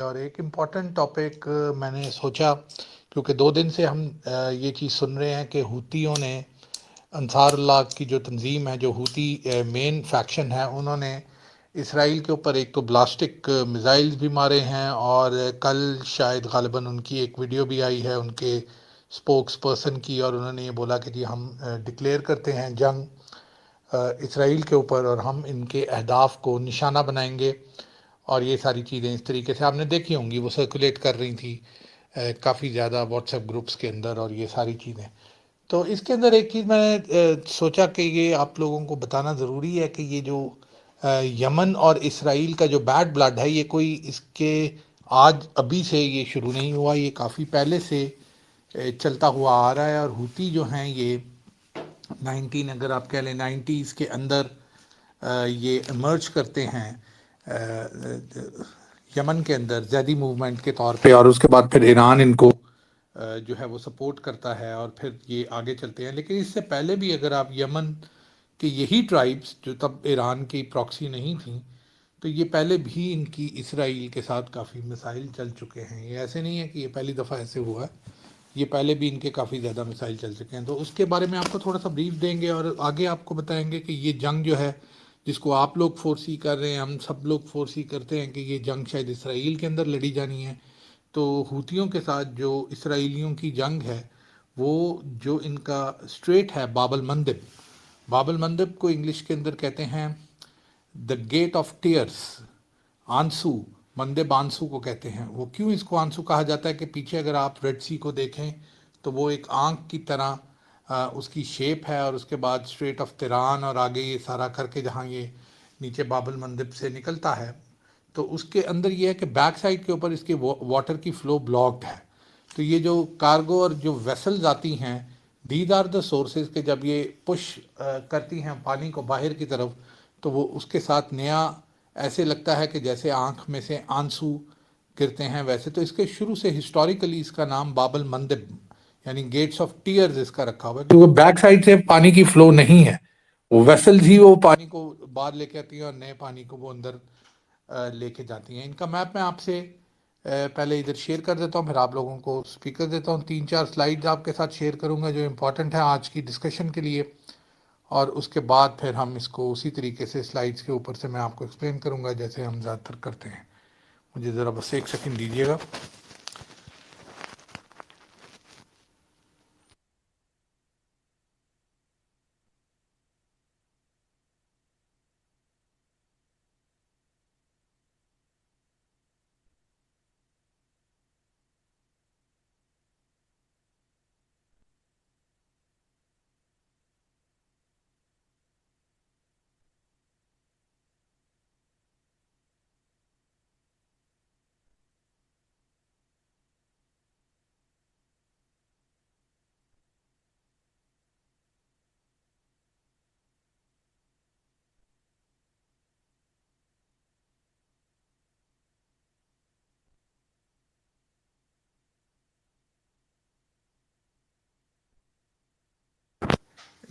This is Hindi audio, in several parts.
और एक इम्पॉर्टेंट टॉपिक मैंने सोचा, क्योंकि 2 दिन से हम ये चीज़ सुन रहे हैं कि हूतियों ने अंसारुल्लाह की जो तंजीम है, जो हूती मेन फैक्शन है, उन्होंने इसराइल के ऊपर एक तो ब्लास्टिक मिसाइल्स भी मारे हैं, और कल शायद गालिबा उनकी एक वीडियो भी आई है उनके स्पोक्स पर्सन की, और उन्होंने ये बोला कि जी हम डिक्लेयर करते हैं जंग इसराइल के ऊपर, और हम इनके अहदाफ को निशाना बनाएंगे। और ये सारी चीज़ें इस तरीके से आपने देखी होंगी, वो सर्कुलेट कर रही थी काफ़ी ज़्यादा व्हाट्सएप ग्रुप्स के अंदर, और ये सारी चीज़ें। तो इसके अंदर एक चीज़ मैंने सोचा कि ये आप लोगों को बताना ज़रूरी है कि ये जो यमन और इसराइल का जो बैड ब्लड है, ये कोई इसके आज अभी से ये शुरू नहीं हुआ, ये काफ़ी पहले से चलता हुआ आ रहा है। और हूती जो हैं ये अगर आप कह लें 90s के अंदर ये इमर्ज करते हैं यमन के अंदर जैदी मूवमेंट के तौर पे, और उसके बाद फिर ईरान इनको जो है वो सपोर्ट करता है, और फिर ये आगे चलते हैं। लेकिन इससे पहले भी अगर आप यमन के यही ट्राइब्स जो तब ईरान की प्रॉक्सी नहीं थी, तो ये पहले भी इनकी इसराइल के साथ काफ़ी मिसाइल चल चुके हैं। ये ऐसे नहीं है कि ये पहली दफ़ा ऐसे हुआ है, ये पहले भी इनके काफ़ी ज़्यादा मिसाइल चल चुके हैं। तो उसके बारे में आपको थोड़ा सा ब्रीफ देंगे, और आगे आपको बताएंगे कि ये जंग जो है, जिसको आप लोग फोर्सी कर रहे हैं, हम सब लोग फोर्सी करते हैं कि ये जंग शायद इसराइल के अंदर लड़ी जानी है। तो हूतियों के साथ जो इसराइलियों की जंग है, वो जो इनका स्ट्रेट है बाबल मंदिब को इंग्लिश के अंदर कहते हैं द गेट ऑफ टीयर्स, आंसू, मंदिब आंसू को कहते हैं। वो क्यों इसको आंसू कहा जाता है कि पीछे अगर आप रेड सी को देखें तो वो एक आंख की तरह उसकी शेप है, और उसके बाद स्ट्रेट ऑफ तिरान और आगे ये सारा करके जहाँ ये नीचे बाबल मंदिब से निकलता है, तो उसके अंदर ये है कि बैक साइड के ऊपर इसके वाटर की फ्लो ब्लॉक्ड है। तो ये जो कार्गो और जो वेसल्स आती हैं, दीज आर द सोर्सेज के जब ये पुश करती हैं पानी को बाहर की तरफ, तो वो उसके साथ नया ऐसे लगता है कि जैसे आंख में से आंसू गिरते हैं वैसे। तो इसके शुरू से हिस्टोरिकली इसका नाम बाबल मंदिब यानी गेट्स ऑफ टीयर्स इसका रखा हुआ है, क्योंकि बैक साइड से पानी की फ्लो नहीं है, वो वेसल्स ही वो पानी को बाहर लेके आती हैं और नए पानी को वो अंदर लेके जाती हैं। इनका मैप मैं आपसे पहले इधर शेयर कर देता हूँ, फिर आप लोगों को स्पीकर देता हूँ। 3-4 स्लाइड्स आपके साथ शेयर करूँगा जो इम्पोर्टेंट है आज की डिस्कशन के लिए, और उसके बाद फिर हम इसको उसी तरीके से स्लाइड्स के ऊपर से मैं आपको एक्सप्लेन करूँगा जैसे हम ज़्यादातर करते हैं। मुझे ज़रा बस एक सेकंड दीजिएगा।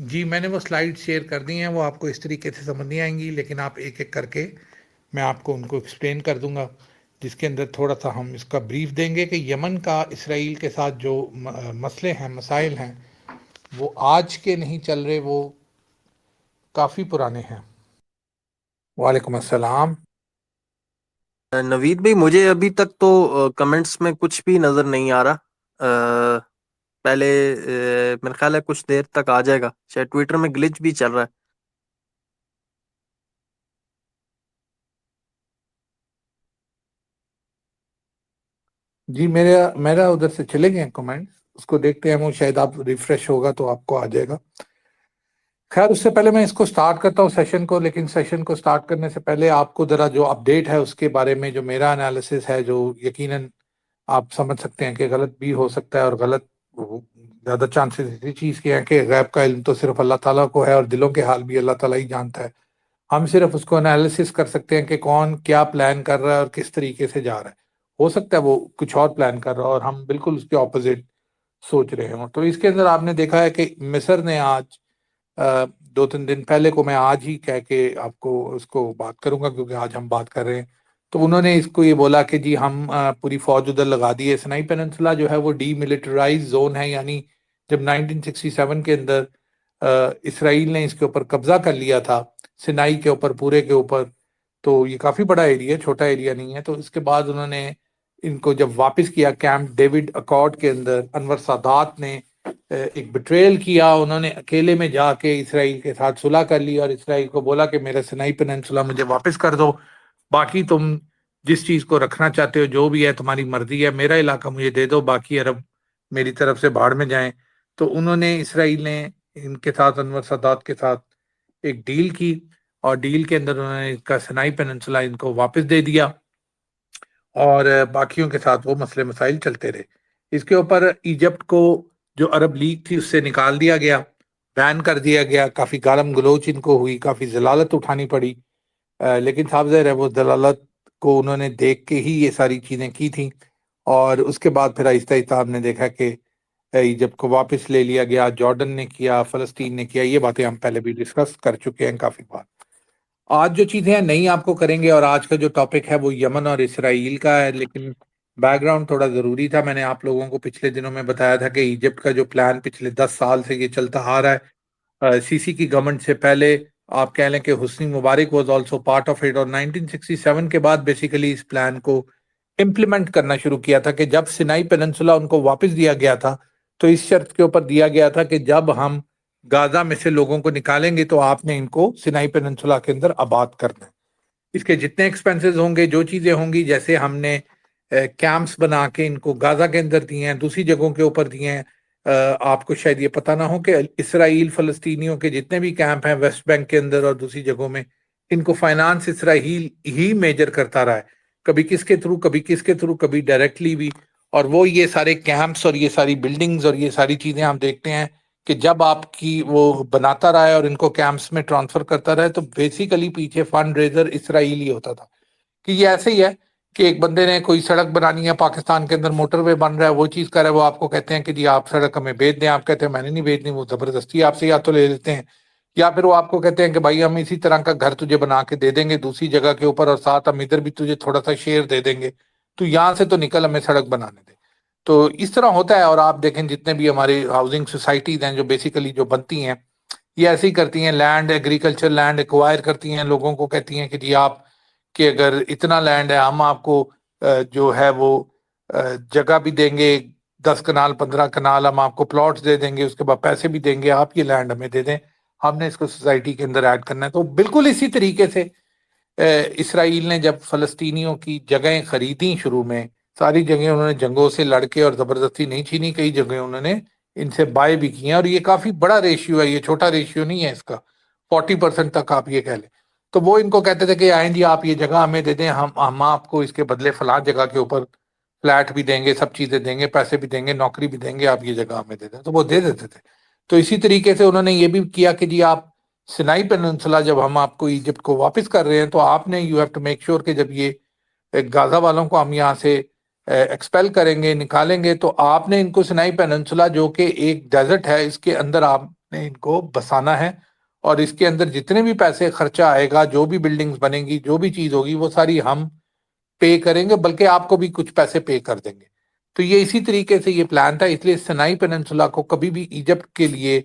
जी, मैंने वो स्लाइड शेयर कर दी हैं, वो आपको इस तरीके से समझ नहीं आएंगी, लेकिन आप एक एक करके मैं आपको उनको एक्सप्लेन कर दूंगा, जिसके अंदर थोड़ा सा हम इसका ब्रीफ देंगे कि यमन का इसराइल के साथ जो मसले हैं, मसाइल हैं, वो आज के नहीं चल रहे, वो काफ़ी पुराने हैं। वालेकुम अस्सलाम। नवीद भाई, मुझे अभी तक तो कमेंट्स में कुछ भी नजर नहीं आ रहा। पहले मेरे ख्याल है कुछ देर तक आ जाएगा, शायद ट्विटर में ग्लिच भी चल रहा है। जी, मेरा मेरा उधर से चले गए कमेंट्स, उसको देखते हैं, वो शायद आप रिफ्रेश होगा तो आपको आ जाएगा। खैर, उससे पहले मैं इसको स्टार्ट करता हूँ सेशन को, लेकिन सेशन को स्टार्ट करने से पहले आपको ज़रा जो अपडेट है उसके बारे में, जो मेरा एनालिसिस है, जो यकीनन आप समझ सकते हैं कि गलत भी हो सकता है, और गलत ज़्यादा चांसेस इसी चीज़ के हैं कि गैब का इल्म तो सिर्फ अल्लाह ताला को है, और दिलों के हाल भी अल्लाह ताला ही जानता है। हम सिर्फ उसको एनालिसिस कर सकते हैं कि कौन क्या प्लान कर रहा है और किस तरीके से जा रहा है। हो सकता है वो कुछ और प्लान कर रहा है और हम बिल्कुल उसके ऑपोजिट सोच रहे हों। तो इसके अंदर आपने देखा है कि मिस्र ने आज 2-3 दिन पहले को, मैं आज ही कह के आपको उसको बात करूंगा क्योंकि आज हम बात कर रहे हैं तो उन्होंने इसको ये बोला कि जी हम पूरी फौज उधर लगा दी है। सिनाई पेनिनसुला जो है वो डीमिलिटराइज जोन है, यानी जब 1967 के अंदर इसराइल ने इसके ऊपर कब्जा कर लिया था, सिनाई के ऊपर, पूरे के ऊपर, तो ये काफी बड़ा एरिया, छोटा एरिया नहीं है। तो इसके बाद उन्होंने इनको जब वापस किया कैंप डेविड अकॉर्ड के अंदर, अनवर सादात ने एक बिट्रेयल किया। उन्होंने अकेले में जाके इसराइल के साथ सुलह कर ली और इसराइल को बोला कि मेरा सिनाई पेनिनसुला मुझे वापस कर दो, बाकी तुम जिस चीज को रखना चाहते हो जो भी है तुम्हारी मर्जी है, मेरा इलाका मुझे दे दो, बाकी अरब मेरी तरफ से बाढ़ में जाएं। तो उन्होंने, इसराइल ने इनके साथ, अनवर सादात के साथ एक डील की और डील के अंदर उन्होंने इसका सिनाई पेनिनसुला इनको वापस दे दिया और बाकियों के साथ वो मसले मसाइल चलते रहे। इसके ऊपर इजिप्ट को जो अरब लीग थी उससे निकाल दिया गया, बैन कर दिया गया, काफी गालम गलोच इनको हुई, काफी जलालत उठानी पड़ी। लेकिन साहब ज़ाहिर है वो दलालत को उन्होंने देख के ही ये सारी चीज़ें की थी। और उसके बाद फिर आहिस्ता आहिस्ता आपने देखा कि इजिप्ट को वापस ले लिया गया, जॉर्डन ने किया, फ़लस्तीन ने किया। ये बातें हम पहले भी डिस्कस कर चुके हैं काफ़ी बार। आज जो चीज़ें हैं नई आपको करेंगे, और आज का जो टॉपिक है वो यमन और इसराइल का है, लेकिन बैकग्राउंड थोड़ा ज़रूरी था। मैंने आप लोगों को पिछले दिनों में बताया था कि इजिप्ट का जो प्लान पिछले 10 साल से ये चलता आ रहा है, सीसी की गवर्नमेंट से पहले, आप कह लें कि हुस्नी मुबारक was also part of it, और 1967 के बाद बेसिकली इस प्लान को इम्प्लीमेंट करना शुरू किया था कि जब सिनाई पेनिनसुला उनको वापस दिया गया था तो इस शर्त के ऊपर दिया गया था कि जब हम गाजा में से लोगों को निकालेंगे तो आपने इनको सिनाई पेनिनसुला के अंदर आबाद करना है। इसके जितने एक्सपेंसेस होंगे, जो चीजें होंगी, जैसे हमने कैंप्स बना के इनको गाजा के अंदर दिए हैं, दूसरी जगहों के ऊपर दिए हैं। आपको शायद ये पता ना हो कि इसराइल फलस्तीनियों के जितने भी कैंप हैं वेस्ट बैंक के अंदर और दूसरी जगहों में, इनको फाइनेंस इसराइल ही मेजर करता रहा है, कभी किसके थ्रू, कभी किसके थ्रू, कभी डायरेक्टली भी। और वो ये सारे कैंप्स और ये सारी बिल्डिंग्स और ये सारी चीजें हम देखते हैं कि जब आपकी वो बनाता रहा है और इनको कैंप्स में ट्रांसफर करता रहा है, तो बेसिकली पीछे फंड रेजर इसराइल ही होता था। कि ये ऐसे ही है कि एक बंदे ने कोई सड़क बनानी है, पाकिस्तान के अंदर मोटरवे बन रहा है, वो चीज कर रहा है, वो आपको कहते हैं कि जी आप सड़क हमें बेच दें, आप कहते हैं मैंने नहीं बेचनी, वो जबरदस्ती आपसे या तो ले लेते हैं, या फिर वो आपको कहते हैं कि भाई हम इसी तरह का घर तुझे बना के दे देंगे दूसरी जगह के ऊपर, और साथ हम इधर भी तुझे थोड़ा सा शेयर दे देंगे, तो यहाँ से तो निकल, हमें सड़क बनाने दे। तो इस तरह होता है। और आप देखें जितने भी हमारे हाउसिंग सोसाइटीज हैं जो बेसिकली जो बनती हैं, ये ऐसे ही करती हैं, लैंड, एग्रीकल्चर लैंड एक्वायर करती हैं, लोगों को कहती हैं कि जी आप, कि अगर इतना लैंड है हम आपको जो है वो जगह भी देंगे, 10 कनाल 15 कनाल हम आपको प्लॉट्स दे देंगे, उसके बाद पैसे भी देंगे, आप ये लैंड हमें दे दें, हमने इसको सोसाइटी के अंदर ऐड करना है। तो बिल्कुल इसी तरीके से इसराइल ने जब फलस्तीनियों की जगहें खरीदी, शुरू में सारी जगह उन्होंने जंगों से लड़के और जबरदस्ती नहीं छीनी, कई जगह उन्होंने इनसे बाय भी किए हैं, और ये काफी बड़ा रेशियो है, ये छोटा रेशियो नहीं है इसका, 40% तक आप ये कह लें। तो वो इनको कहते थे कि आए जी आप ये जगह हमें दे दें, हम आपको इसके बदले फलां जगह के ऊपर फ्लैट भी देंगे, सब चीजें देंगे, पैसे भी देंगे, नौकरी भी देंगे, आप ये जगह हमें दे दें, तो वो दे देते थे। तो इसी तरीके से उन्होंने ये भी किया कि जी आप सिनाई पेनिनसुला जब हम आपको इजिप्ट को वापस कर रहे हैं, तो आपने, you have to make sure कि जब ये गाजा वालों को हम यहाँ से एक्सपेल करेंगे, निकालेंगे, तो आपने इनको सिनाई पेनिनसुला जो कि एक डेजर्ट है, इसके अंदर आपने इनको बसाना है, और इसके अंदर जितने भी पैसे खर्चा आएगा, जो भी बिल्डिंग्स बनेंगी, जो भी चीज होगी, वो सारी हम पे करेंगे, बल्कि आपको भी कुछ पैसे पे कर देंगे। तो ये इसी तरीके से ये प्लान था। इसलिए सिनाई पेनिनसुला को कभी भी इजिप्ट के लिए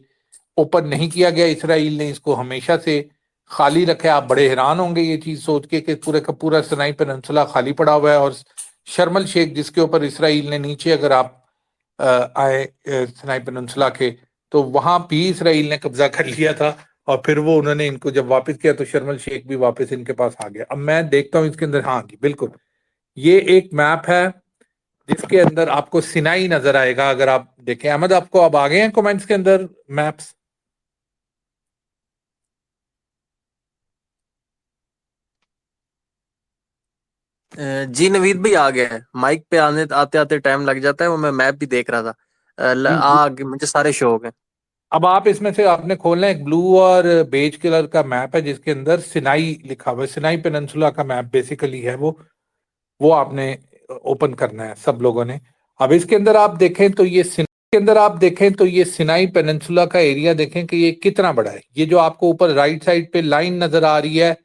ओपन नहीं किया गया, इसराइल ने इसको हमेशा से खाली रखा है। आप बड़े हैरान होंगे ये चीज सोच के कि पूरे का पूरा सिनाई पेनिनसुला खाली पड़ा हुआ है, और शर्मल शेख जिसके ऊपर इसराइल ने नीचे, अगर आप आए सिनाई पेनिनसुला के, तो वहां भी इसराइल ने कब्जा कर लिया था, और फिर वो उन्होंने इनको जब वापस किया तो शर्मल शेख भी वापस इनके पास आ गया। अब मैं देखता हूँ इसके अंदर, हाँ जी बिल्कुल, ये एक मैप है जिसके अंदर आपको सिनाई नजर आएगा। अगर आप देखें, अहमद आपको अब आ गए हैं कमेंट्स के अंदर मैप्स? जी नवीद भाई आ गया है, माइक पे आने आते आते टाइम लग जाता है, वो मैं मैप भी देख रहा था। जी जी। मुझे सारे शो हो गए। अब आप इसमें से आपने खोलना है, एक ब्लू और बेज कलर का मैप है जिसके अंदर सिनाई लिखा हुआ है, सिनाई पेनिनसुला का मैप बेसिकली है वो आपने ओपन करना है सब लोगों ने। अब इसके अंदर आप देखें तो ये के अंदर आप देखें तो ये सिनाई पेनिनसुला का एरिया देखें कि ये कितना बड़ा है। ये जो आपको ऊपर राइट साइड पे लाइन नजर आ रही है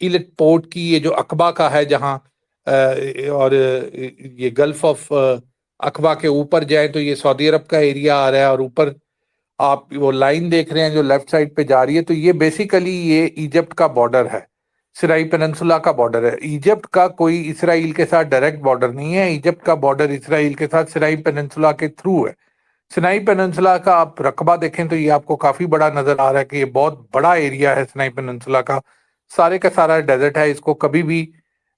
इलिट पोर्ट की, ये जो अकबा का है, जहां और ये गल्फ ऑफ अकबा के ऊपर जाए तो ये सऊदी अरब का एरिया आ रहा है, और ऊपर आप वो लाइन देख रहे हैं जो लेफ्ट साइड पे जा रही है, तो ये बेसिकली ये इजिप्ट का बॉर्डर है, सिनाई पेनिनसुला का बॉर्डर है। इजिप्ट का कोई इसराइल के साथ डायरेक्ट बॉर्डर नहीं है, इजिप्ट का बॉर्डर इसराइल के साथ सिनाई पेनिनसुला के थ्रू है। सिनाई पेनिनसुला का आप रकबा देखें तो ये आपको काफी बड़ा नजर आ रहा है कि ये बहुत बड़ा एरिया है सिनाई पेनिनसुला का सारा डेजर्ट है। इसको कभी भी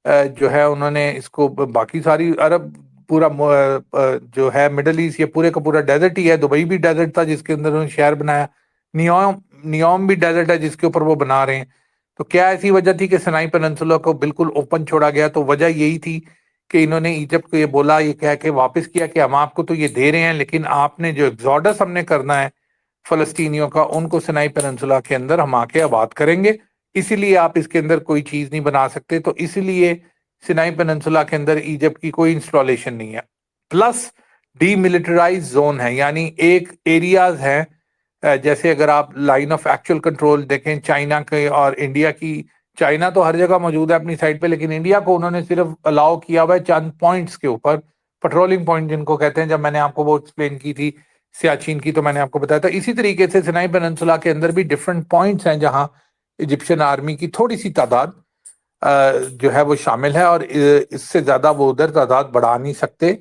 जो है उन्होंने इसको बाकी सारी अरब पूरा जो है मिडल ईस्ट, ये पूरे का पूरा डेजर्ट ही है। दुबई भी डेजर्ट था जिसके अंदर उन्होंने शहर बनाया, नियोम नियोम भी डेजर्ट है जिसके ऊपर वो बना रहे हैं। तो क्या ऐसी वजह थी कि सिनाई पेनिनसुला को बिल्कुल ओपन छोड़ा गया? तो वजह यही थी कि इन्होंने इजिप्ट को ये बोला, ये कह के वापस किया कि हम आपको तो ये दे रहे हैं, लेकिन आपने जो एग्जॉडस हमने करना है फलस्तीनियों का, उनको सिनाई पेनिनसुला के अंदर हम आके आबाद करेंगे, इसीलिए आप इसके अंदर कोई चीज नहीं बना सकते। तो इसलिए सिनाई पेनिनसुला के अंदर इजिप्ट की कोई इंस्टॉलेशन नहीं है। प्लस डीमिलिटराइज जोन है, यानी एक एरियाज हैं, जैसे अगर आप लाइन ऑफ एक्चुअल कंट्रोल देखें चाइना के और इंडिया की, चाइना तो हर जगह मौजूद है अपनी साइड पे, लेकिन इंडिया को उन्होंने सिर्फ अलाउ किया हुआ है चंद पॉइंट्स के ऊपर, पेट्रोलिंग पॉइंट जिनको कहते हैं। जब मैंने आपको वो एक्सप्लेन की थी सियाचिन की, तो मैंने आपको बताया था इसी तरीके से सिनाई पेनिनसुला के अंदर भी डिफरेंट पॉइंट्स हैं जहां इजिप्शियन आर्मी की थोड़ी सी तादाद जो है वो शामिल है, और इससे ज्यादा वो उधर तादाद बढ़ा नहीं सकते,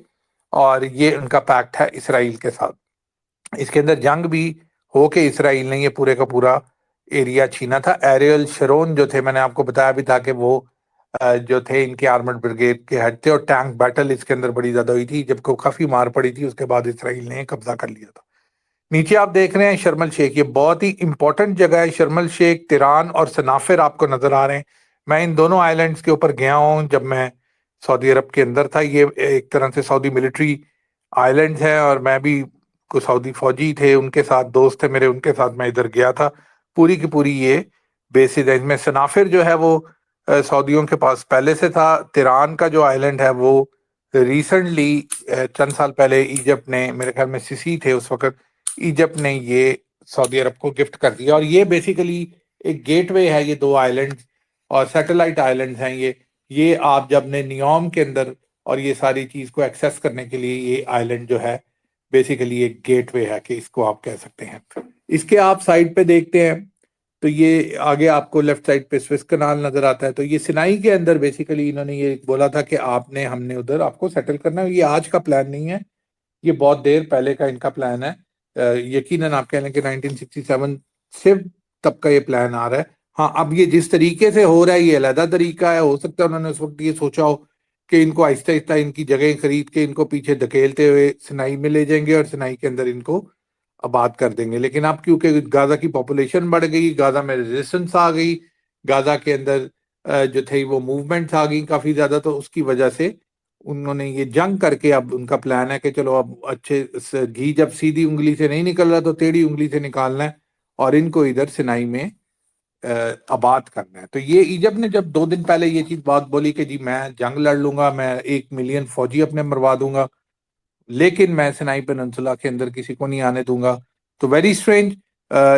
और ये उनका पैक्ट है इसराइल के साथ। इसके अंदर जंग भी हो के इसराइल ने ये पूरे का पूरा एरिया छीना था। एरियल शरोन जो थे, मैंने आपको बताया भी था कि वो जो थे इनके आर्मर्ड ब्रिगेड के हेड थे, और टैंक बैटल इसके अंदर बड़ी ज्यादा हुई थी, जबकि काफी मार पड़ी थी, उसके बाद इसराइल ने कब्जा कर लिया था। नीचे आप देख रहे हैं शर्मल शेख, ये बहुत ही इंपॉर्टेंट जगह है। शर्मल शेख, तिरान और सनाफिर आपको नजर आ रहे हैं। मैं इन दोनों आइलैंड्स के ऊपर गया हूँ जब मैं सऊदी अरब के अंदर था। ये एक तरह से सऊदी मिलिट्री आइलैंड्स हैं, और मैं भी कुछ सऊदी फौजी थे उनके साथ, दोस्त थे मेरे, उनके साथ मैं इधर गया था। पूरी की पूरी ये बेसिस है। इसमें सनाफिर जो है वो सऊदियों के पास पहले से था। तिरान का जो आइलैंड है वो रिसेंटली चंद साल पहले इजिप्ट ने, मेरे ख्याल में सिसी थे उस वक्त, इजिप्ट ने ये सऊदी अरब को गिफ्ट कर दिया। और ये बेसिकली एक गेटवे है, ये दो आइलैंड और सैटेलाइट आइलैंड हैं ये आप जब ने नियोम के अंदर और ये सारी चीज को एक्सेस करने के लिए, ये आइलैंड जो है बेसिकली एक गेटवे है कि इसको आप कह सकते हैं। इसके आप साइड पे देखते हैं तो ये आगे आपको लेफ्ट साइड पे स्विस कनाल नजर आता है। तो ये सिनाई के अंदर बेसिकली इन्होंने ये बोला था कि आपने हमने उधर आपको सेटल करना है। ये आज का प्लान नहीं है, ये बहुत देर पहले का इनका प्लान है। यकीनन आप कह लें कि 1967 से तब का ये प्लान आ रहा है। हाँ, अब ये जिस तरीके से हो रहा है ये अलग तरीका है। हो सकता है उन्होंने उस वक्त ये सोचा हो कि इनको आहिस्ता आहिस्ता इनकी जगह खरीद के इनको पीछे धकेलते हुए सिनाई में ले जाएंगे और सिनाई के अंदर इनको आबाद कर देंगे। लेकिन अब क्योंकि गाजा की पॉपुलेशन बढ़ गई, गाजा में रेजिस्टेंस आ गई, गाजा के अंदर जो थे वो मूवमेंट्स आ गई काफी ज्यादा, तो उसकी वजह से उन्होंने ये जंग करके अब उनका प्लान है कि चलो अब अच्छे घी जब सीधी उंगली से नहीं निकल रहा तो टेढ़ी उंगली से निकालना है और इनको इधर सिनाई में आबाद करना है। तो ये इजिप्ट ने जब 2 दिन पहले ये चीज बात बोली कि जी मैं जंग लड़ लूंगा, मैं 1 मिलियन फौजी अपने मरवा दूंगा, लेकिन मैं सिनाई पेनिनसुला के अंदर किसी को नहीं आने दूंगा, तो वेरी स्ट्रेंज।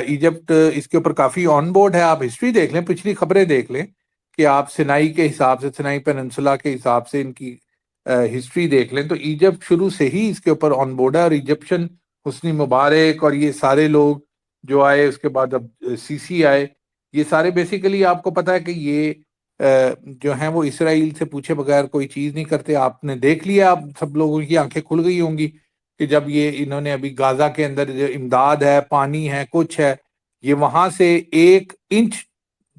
इजिप्ट इसके ऊपर काफी ऑन बोर्ड है। आप हिस्ट्री देख लें, पिछली खबरें देख लें कि आप सिनाई के हिसाब से, सिनाई पेनिनसुला के हिसाब से इनकी हिस्ट्री देख लें, तो इजिप्ट शुरू से ही इसके ऊपर ऑन बोर्ड है। और इजिप्शियन हुस्नी मुबारक और ये सारे लोग जो आए उसके बाद, अब सीसी आए, ये सारे बेसिकली आपको पता है कि ये जो हैं वो इसराइल से पूछे बगैर कोई चीज नहीं करते। आपने देख लिया, आप सब लोगों की आंखें खुल गई होंगी कि जब ये इन्होंने अभी गाजा के अंदर जो इमदाद है, पानी है, कुछ है, ये वहां से 1 इंच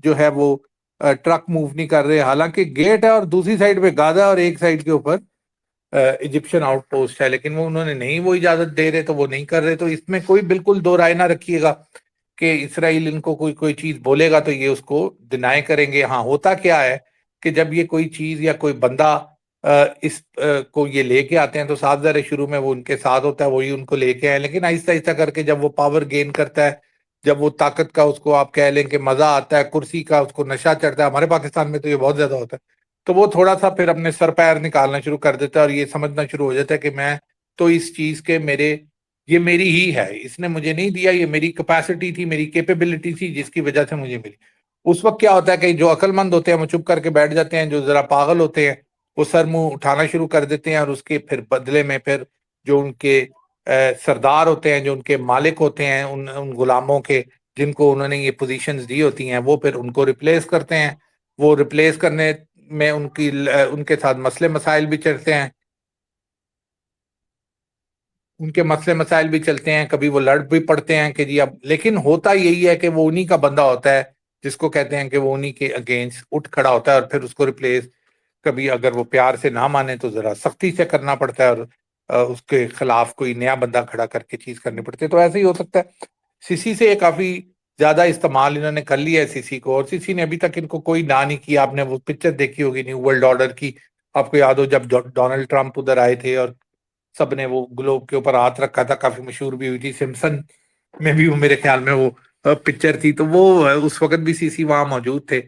जो है वो ट्रक मूव नहीं कर रहे। हालांकि गेट है और दूसरी साइड पे गाजा और एक साइड के ऊपर इजिप्शियन आउटपोस्ट है, लेकिन वो उन्होंने नहीं वो इजाजत दे रहे, तो वो नहीं कर रहे। तो इसमें कोई बिल्कुल दो राय ना रखिएगा कि इसराइल इनको कोई कोई चीज बोलेगा तो ये उसको डिनाई करेंगे। हाँ, होता क्या है कि जब ये कोई चीज या कोई बंदा इस को ये लेके आते हैं तो साफ ज़ाहिर है शुरू में वो उनके साथ होता है, वही उनको लेके आए, लेकिन आहिस्ता आहिस्ता करके जब वो पावर गेन करता है, जब वो ताकत का उसको आप कह लें कि मजा आता है, कुर्सी का उसको नशा चढ़ता है, हमारे पाकिस्तान में तो ये बहुत ज्यादा होता है, तो वो थोड़ा सा फिर अपने सर पैर निकालना शुरू कर देता है और ये समझना शुरू हो जाता है कि मैं तो इस चीज के मेरे ये मेरी ही है, इसने मुझे नहीं दिया, ये मेरी कैपेसिटी थी, मेरी कैपेबिलिटी थी जिसकी वजह से मुझे मिली। उस वक्त क्या होता है कि जो अक्लमंद होते हैं वो चुप करके बैठ जाते हैं, जो जरा पागल होते हैं वो सर मुंह उठाना शुरू कर देते हैं और उसके फिर बदले में फिर जो उनके सरदार होते हैं, जो उनके मालिक होते हैं, उन उन गुलामों के जिनको उन्होंने ये पोजीशंस दी होती हैं, वो फिर उनको रिप्लेस करते हैं। वो रिप्लेस करने में उनके साथ मसले मसाइल भी चलते हैं, उनके मसले मसाइल भी चलते हैं, कभी वो लड़ भी पड़ते हैं कि जी अब, लेकिन होता यही है कि वो उन्हीं का बंदा होता है जिसको कहते हैं कि वो उन्हीं के अगेंस्ट उठ खड़ा होता है और फिर उसको रिप्लेस कभी अगर वो प्यार से ना माने तो जरा सख्ती से करना पड़ता है और उसके खिलाफ कोई नया बंदा खड़ा करके चीज करनी पड़ती है। तो ऐसे ही हो सकता है। सीसी से काफी ज्यादा इस्तेमाल इन्होंने कर लिया है सीसी को, और सीसी ने अभी तक इनको कोई ना नहीं किया। आपने वो पिक्चर देखी होगी न्यू वर्ल्ड ऑर्डर की, आपको याद हो जब डोनाल्ड ट्रंप उधर आए थे और सबने वो ग्लोब के ऊपर हाथ रखा था, काफी मशहूर भी हुई थी। सिम्पसन में भी वो मेरे ख्याल में वो पिक्चर थी, तो वो उस वक्त भी सीसी वहां मौजूद थे।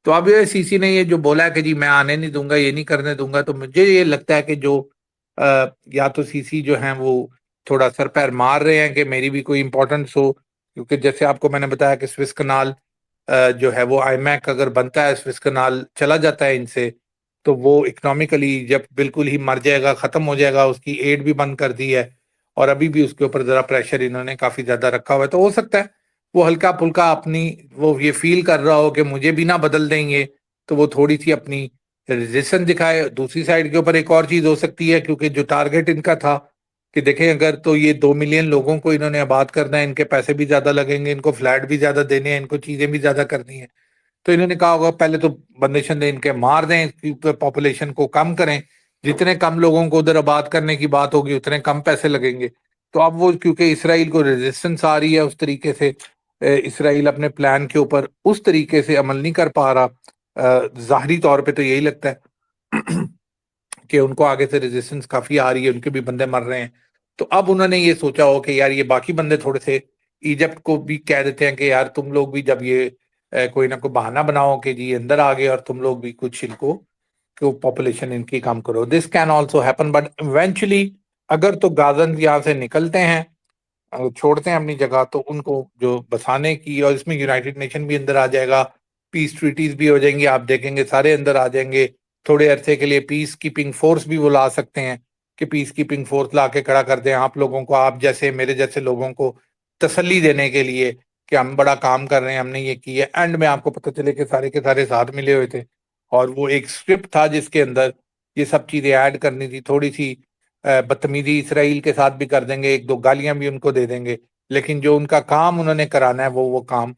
तो अब ये सीसी ने ये जो बोला है कि जी मैं आने नहीं दूंगा, ये नहीं करने दूंगा, तो मुझे ये लगता है कि जो या तो सीसी जो है वो थोड़ा सर पैर मार रहे हैं कि मेरी भी कोई इंपॉर्टेंस हो, क्योंकि जैसे आपको मैंने बताया कि स्विस कनाल जो है वो आईमैक अगर बनता है, स्विस कनाल चला जाता है इनसे, तो वो इकोनॉमिकली जब बिल्कुल ही मर जाएगा, खत्म हो जाएगा, उसकी एड भी बंद कर दी है और अभी भी उसके ऊपर जरा प्रेशर इन्होंने काफी ज्यादा रखा हुआ है। तो हो सकता है वो हल्का फुल्का अपनी वो ये फील कर रहा हो कि मुझे भी ना बदल देंगे, तो वो थोड़ी सी अपनी रेजिस्टेंस दिखाए। दूसरी साइड के ऊपर एक और चीज हो सकती है, क्योंकि जो टारगेट इनका था कि देखें अगर तो ये 2 मिलियन लोगों को इन्होंने आबाद करना है, इनके पैसे भी ज्यादा लगेंगे, इनको फ्लैट भी ज्यादा देने हैं, इनको चीजें भी ज्यादा करनी है, तो इन्होंने कहा होगा पहले तो बंदे शंदे इनके मार दें, पॉपुलेशन को कम करें, जितने कम लोगों को उधर आबाद करने की बात होगी उतने कम पैसे लगेंगे। तो अब वो क्योंकि इसराइल को रेजिस्टेंस आ रही है उस तरीके से, इसराइल अपने प्लान के ऊपर उस तरीके से अमल नहीं कर पा रहा, जाहरी तौर पे तो यही लगता है कि उनको आगे से रेजिस्टेंस काफी आ रही है, उनके भी बंदे मर रहे हैं। तो अब उन्होंने ये सोचा हो कि यार ये बाकी बंदे थोड़े से इजिप्ट को भी कह देते हैं कि यार तुम लोग भी जब ये कोई ना कोई बहाना बनाओ कि जी अंदर आ गए और तुम लोग भी कुछ इनको को पॉपुलेशन इनकी कम करो। This can also happen, but eventually अगर तो गाजन यहाँ से निकलते हैं, छोड़ते हैं अपनी जगह, तो उनको जो बसाने की, और इसमें यूनाइटेड नेशन भी अंदर आ जाएगा, पीस ट्रीटीज भी हो जाएंगी, आप देखेंगे सारे अंदर आ जाएंगे। थोड़े अरसे के लिए पीस कीपिंग फोर्स भी वो ला सकते हैं कि पीस कीपिंग फोर्स ला के खड़ा कर दें आप लोगों को, आप जैसे मेरे जैसे लोगों को तसल्ली देने के लिए कि हम बड़ा काम कर रहे हैं, हमने ये किया। एंड में आपको पता चले कि सारे के सारे साथ मिले हुए थे और वो एक स्क्रिप्ट था जिसके अंदर ये सब चीजें ऐड करनी थी। थोड़ी सी बदतमीजी इसराइल के साथ भी कर देंगे, एक दो गालियां भी उनको दे देंगे, लेकिन जो उनका काम उन्होंने कराना है वो काम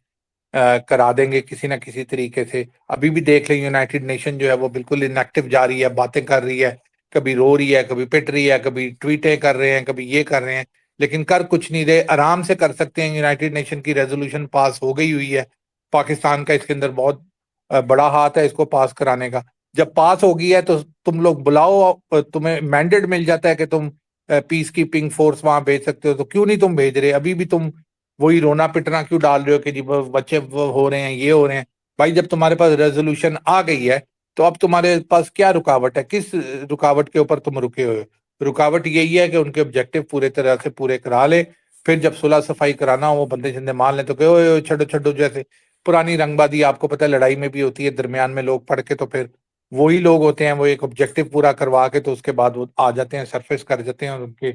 करा देंगे किसी ना किसी तरीके से। अभी भी देख लें यूनाइटेड नेशन जो है वो बिल्कुल इनएक्टिव जा रही है, बातें कर रही है, कभी रो रही है, कभी पिट रही है, कभी ट्वीटें कर रहे हैं, कभी ये कर रहे हैं, लेकिन कर कुछ नहीं रहे। आराम से कर सकते हैं, यूनाइटेड नेशन की रेजोल्यूशन पास हो गई हुई है, पाकिस्तान का इसके अंदर बहुत बड़ा हाथ है इसको पास कराने का। जब पास हो गई है तो तुम लोग बुलाओ, तुम्हें मैंडेट मिल जाता है कि तुम पीस कीपिंग फोर्स वहां भेज सकते हो, तो क्यों नहीं तुम भेज रहे? अभी भी तुम वही रोना पिटना क्यों डाल रहे हो कि जी बच्चे वो हो रहे हैं, ये हो रहे हैं? भाई जब तुम्हारे पास रेजोल्यूशन आ गई है तो अब तुम्हारे पास क्या रुकावट है? किस रुकावट के ऊपर तुम रुके हुए हो? रुकावट यही है कि उनके ऑब्जेक्टिव पूरे तरह से पूरे करा ले, फिर जब सुलह सफाई कराना हो वो बंदे शंदे मान ले तो कहो "ओए, ओए, छड्डो छड्डो", जैसे पुरानी रंगबाजी आपको पता है लड़ाई में भी होती है, दरमियान में लोग पड़ के तो फिर वही लोग होते हैं, वो एक ऑब्जेक्टिव पूरा करवा के तो उसके बाद वो आ जाते हैं, सरफेस कर जाते हैं और उनके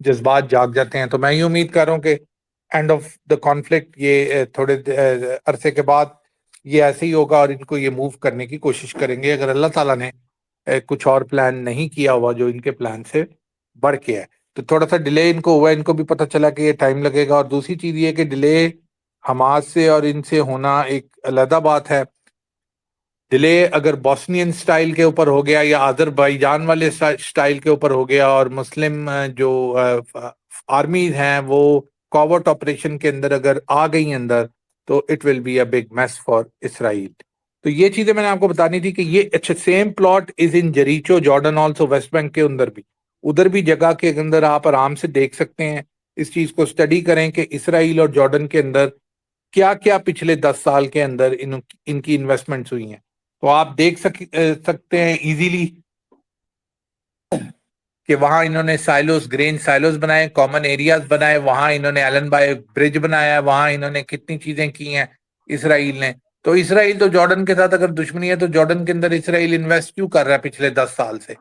जज्बात जाग जाते हैं। तो मैं ये उम्मीद कर रहा हूँ कि एंड ऑफ द कॉन्फ्लिक्ट ये थोड़े अरसे के बाद ये ऐसे ही होगा और इनको ये मूव करने की कोशिश करेंगे, अगर अल्लाह ताला ने कुछ और प्लान नहीं किया हुआ जो इनके प्लान से बढ़ के है। तो थोड़ा सा डिले इनको हुआ है, इनको भी पता चला कि ये टाइम लगेगा। और दूसरी चीज ये कि डिले हमास से और इनसे होना एक अलग बात है। डिले अगर बॉस्नियन स्टाइल के ऊपर हो गया या अजरबैजान वाले स्टाइल के ऊपर हो गया और मुस्लिम जो आर्मीज हैं वो कॉवर्ट ऑपरेशन के अंदर अगर आ गई अंदर, तो it will be a big mess for Israel. तो ये चीजें मैंने आपको बतानी थी कि ये अच्छा same plot is in Jericho Jordan also, West Bank के अंदर भी, उधर भी जगह के अंदर आप आराम से देख सकते हैं। इस चीज को स्टडी करें कि इसराइल और जॉर्डन के अंदर क्या क्या पिछले 10 साल के अंदर इनकी इन्वेस्टमेंट्स हुई हैं। तो आप देख सकते हैं इजीली कि वहां इन्होंने साइलोस, ग्रेन साइलोस बनाए, कॉमन एरियाज बनाए, वहां इन्होंने एलन बाय ब्रिज बनाया है, वहां इन्होंने कितनी चीजें की हैं इसराइल ने। तो इसराइल तो जॉर्डन के साथ अगर दुश्मनी है तो जॉर्डन के अंदर इसराइल इन्वेस्ट क्यों कर रहा है पिछले 10 साल से?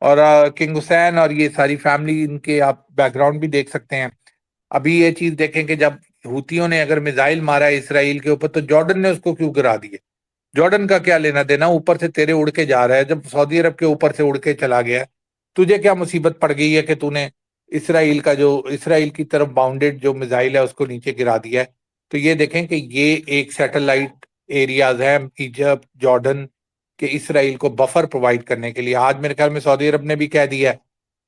और किंग हुसैन और ये सारी फैमिली, इनके आप बैकग्राउंड भी देख सकते हैं। अभी ये चीज देखें कि जब हूतियों ने अगर मिसाइल मारा है इसराइल के ऊपर तो जॉर्डन ने उसको क्यों गिरा दिए? जॉर्डन का क्या लेना देना? ऊपर से तेरे उड़ के जा रहा है, जब सऊदी अरब के ऊपर से उड़ के चला गया, तुझे क्या मुसीबत पड़ गई है कि तूने इसराइल का जो इसराइल की तरफ बाउंडेड जो मिसाइल है उसको नीचे गिरा दिया है? तो ये देखें कि ये एक सैटेलाइट एरियाज है इजिप्ट जॉर्डन के, इसराइल को बफर प्रोवाइड करने के लिए। आज मेरे ख्याल में सऊदी अरब ने भी कह दिया है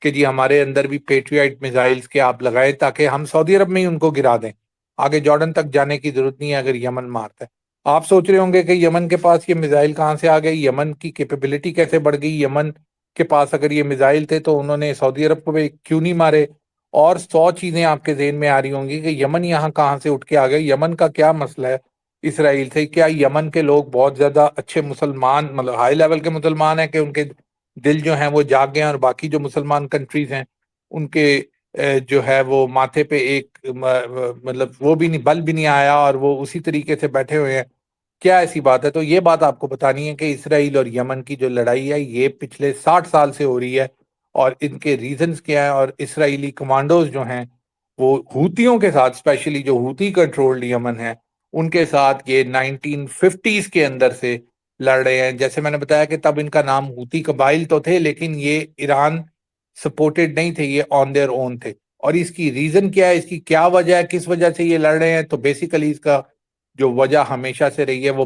कि जी हमारे अंदर भी पेट्रियट मिसाइल्स के आप लगाएं ताकि हम सऊदी अरब में ही उनको गिरा दें, आगे जॉर्डन तक जाने की जरूरत नहीं है अगर यमन मारता है। आप सोच रहे होंगे कि यमन के पास ये मिसाइल कहाँ से आ गई, यमन की कैपेबिलिटी कैसे बढ़ गई, यमन के पास अगर ये मिसाइल थे तो उन्होंने सऊदी अरब को भी क्यों नहीं मारे? और 100 चीजें आपके जेहन में आ रही होंगी कि यमन यहाँ कहाँ से उठ के आ गए, यमन का क्या मसला है इसराइल से? क्या यमन के लोग बहुत ज्यादा अच्छे मुसलमान, मतलब हाई लेवल के मुसलमान हैं कि उनके दिल जो हैं वो जाग गए हैं, और बाकी जो मुसलमान कंट्रीज हैं उनके जो है वो माथे पे एक मतलब वो भी नहीं, बल भी नहीं आया और वो उसी तरीके से बैठे हुए हैं? क्या ऐसी बात है? तो ये बात आपको बतानी है कि इसराइल और यमन की जो लड़ाई है ये पिछले 60 साल से हो रही है, और इनके रीजंस क्या है। और इसराइली कमांडोज जो हैं वो हूतियों के साथ, स्पेशली जो हूती कंट्रोल्ड यमन है उनके साथ ये 1950s के अंदर से लड़ रहे हैं। जैसे मैंने बताया कि तब इनका नाम हूती कबाइल तो थे, लेकिन ये ईरान सपोर्टेड नहीं थे, ये ऑन देयर ओन थे। और इसकी रीजन क्या है, इसकी क्या वजह है, किस वजह से ये लड़ रहे हैं? तो बेसिकली इसका जो वजह हमेशा से रही है वो